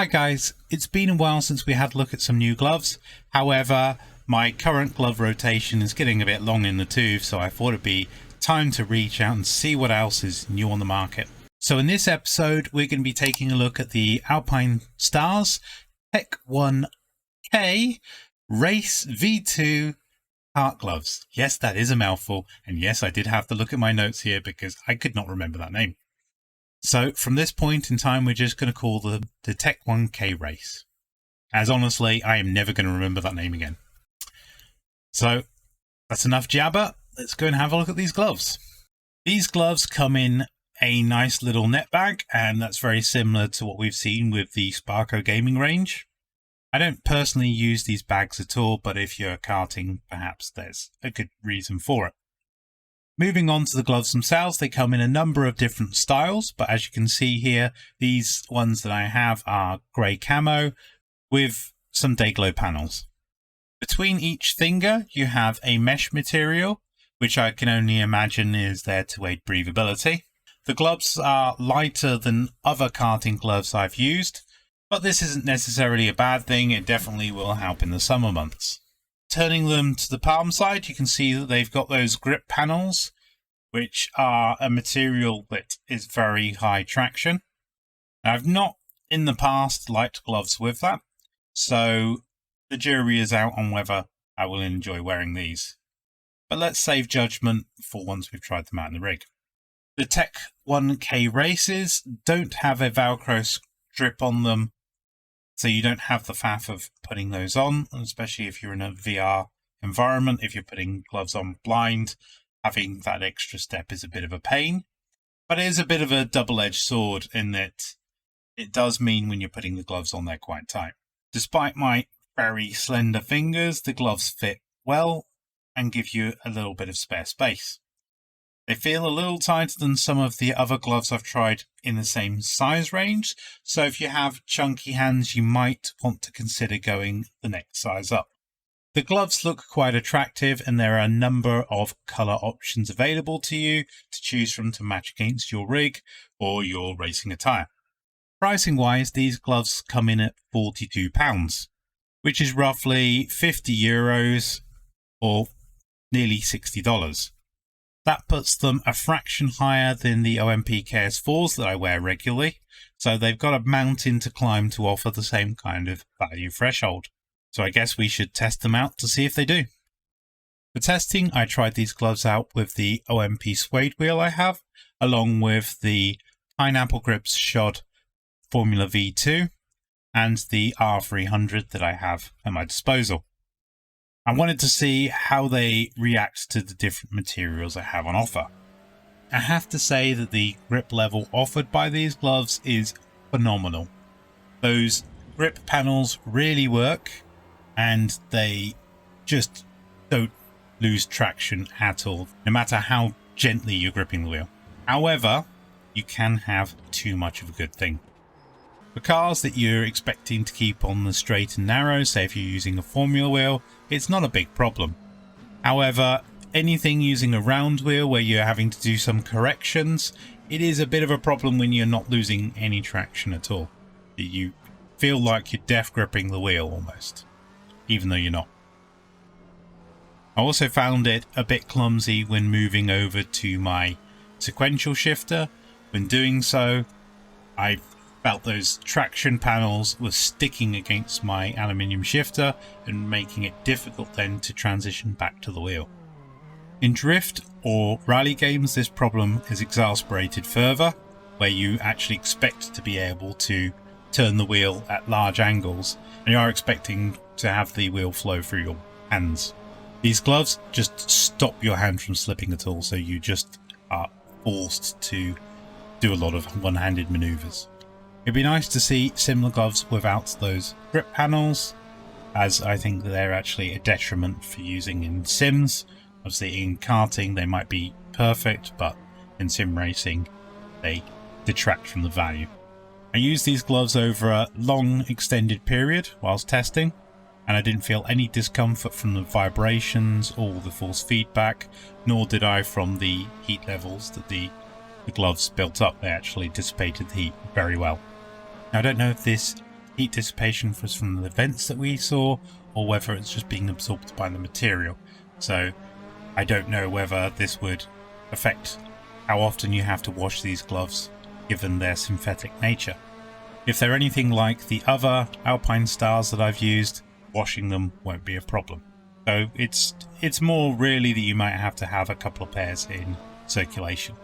Hi guys, it's been a while since we had a look at some new gloves. However, my current glove rotation is getting a bit long in the tooth, so I thought it'd be time to reach out and see what else is new on the market. So in this episode, we're going to be taking a look at the Alpinestars Tech 1K Race V2 Kart Gloves. Yes, that is a mouthful, and yes, I did have to look at my notes here because I could not remember that name. So from this point in time, we're just going to call the Tech 1K Race, as honestly, I am never going to remember that name again. So that's enough jabber. Let's go and have a look at these gloves. These gloves come in a nice little net bag, and that's very similar to what we've seen with the Sparco gaming range. I don't personally use these bags at all, but if you're karting, perhaps there's a good reason for it. Moving on to the gloves themselves, they come in a number of different styles, but as you can see here, these ones that I have are grey camo with some day glow panels. Between each finger, you have a mesh material, which I can only imagine is there to aid breathability. The gloves are lighter than other karting gloves I've used, but this isn't necessarily a bad thing. It definitely will help in the summer months. Turning them to the palm side, you can see that they've got those grip panels, which are a material that is very high traction. Now, I've not in the past liked gloves with that, so the jury is out on whether I will enjoy wearing these. But let's save judgment for once we've tried them out in the rig. The Tech 1K races don't have a Velcro strip on them, so you don't have the faff of putting those on, especially if you're in a VR environment. If you're putting gloves on blind, having that extra step is a bit of a pain. But it is a bit of a double-edged sword in that it does mean when you're putting the gloves on, they're quite tight. Despite my very slender fingers, the gloves fit well and give you a little bit of spare space. They feel a little tighter than some of the other gloves I've tried in the same size range, so if you have chunky hands, you might want to consider going the next size up. The gloves look quite attractive, and there are a number of colour options available to you to choose from to match against your rig or your racing attire. Pricing wise, these gloves come in at £42, which is roughly €50 or nearly $60. That puts them a fraction higher than the OMP KS4s that I wear regularly, so they've got a mountain to climb to offer the same kind of value threshold. So I guess we should test them out to see if they do. For testing, I tried these gloves out with the OMP suede wheel I have, along with the Pineapple Grips Shod Formula V2 and the R300 that I have at my disposal. I wanted to see how they react to the different materials I have on offer. I have to say that the grip level offered by these gloves is phenomenal. Those grip panels really work, and they just don't lose traction at all, no matter how gently you're gripping the wheel. However, you can have too much of a good thing. For cars that you're expecting to keep on the straight and narrow, say if you're using a Formula wheel, it's not a big problem. However, anything using a round wheel where you're having to do some corrections, it is a bit of a problem when you're not losing any traction at all. You feel like you're death gripping the wheel almost, even though you're not. I also found it a bit clumsy when moving over to my sequential shifter. When doing so, I felt those traction panels were sticking against my aluminium shifter and making it difficult then to transition back to the wheel. In drift or rally games, this problem is exacerbated further, where you actually expect to be able to turn the wheel at large angles, and you are expecting to have the wheel flow through your hands. These gloves just stop your hand from slipping at all, so you just are forced to do a lot of one-handed maneuvers. It'd be nice to see similar gloves without those grip panels, as I think they're actually a detriment for using in sims. Obviously in karting they might be perfect, but in sim racing they detract from the value. I used these gloves over a long extended period whilst testing, and I didn't feel any discomfort from the vibrations or the force feedback, nor did I from the heat levels that the gloves built up. They actually dissipated the heat very well. Now, I don't know if this heat dissipation from the vents that we saw, or whether it's just being absorbed by the material. So I don't know whether this would affect how often you have to wash these gloves given their synthetic nature. If they're anything like the other Alpinestars that I've used, washing them won't be a problem. So it's more really that you might have to have a couple of pairs in circulation.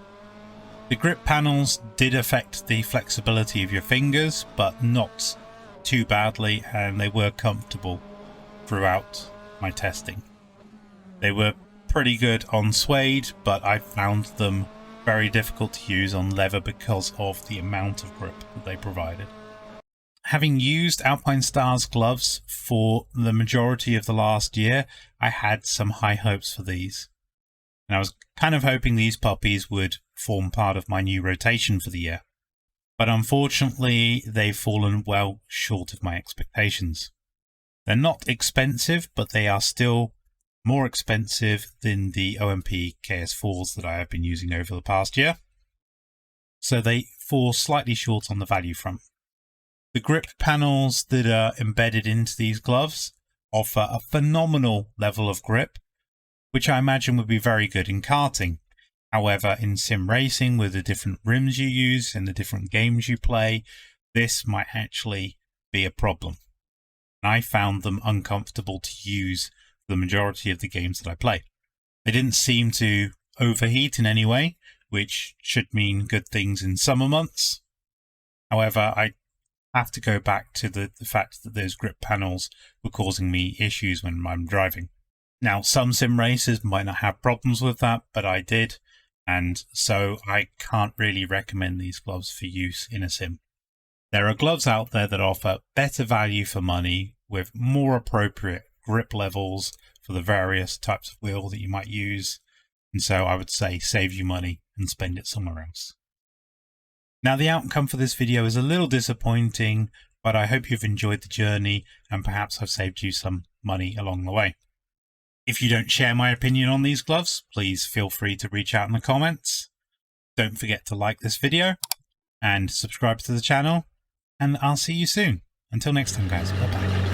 The grip panels did affect the flexibility of your fingers, but not too badly, and they were comfortable throughout my testing. They were pretty good on suede, but I found them very difficult to use on leather because of the amount of grip that they provided. Having used Alpinestars gloves for the majority of the last year, I had some high hopes for these. And I was kind of hoping these puppies would form part of my new rotation for the year. But unfortunately, they've fallen well short of my expectations. They're not expensive, but they are still more expensive than the OMP KS4s that I have been using over the past year. So they fall slightly short on the value front. The grip panels that are embedded into these gloves offer a phenomenal level of grip, which I imagine would be very good in karting. However, in sim racing, with the different rims you use and the different games you play, this might actually be a problem. I found them uncomfortable to use for the majority of the games that I play. They didn't seem to overheat in any way, which should mean good things in summer months. However, I have to go back to the fact that those grip panels were causing me issues when I'm driving. Now, some sim racers might not have problems with that, but I did, and so I can't really recommend these gloves for use in a sim. There are gloves out there that offer better value for money with more appropriate grip levels for the various types of wheel that you might use, and so I would say save you money and spend it somewhere else. Now, the outcome for this video is a little disappointing, but I hope you've enjoyed the journey and perhaps I've saved you some money along the way. If you don't share my opinion on these gloves, please feel free to reach out in the comments. Don't forget to like this video and subscribe to the channel, and I'll see you soon. Until next time, guys. Bye-bye.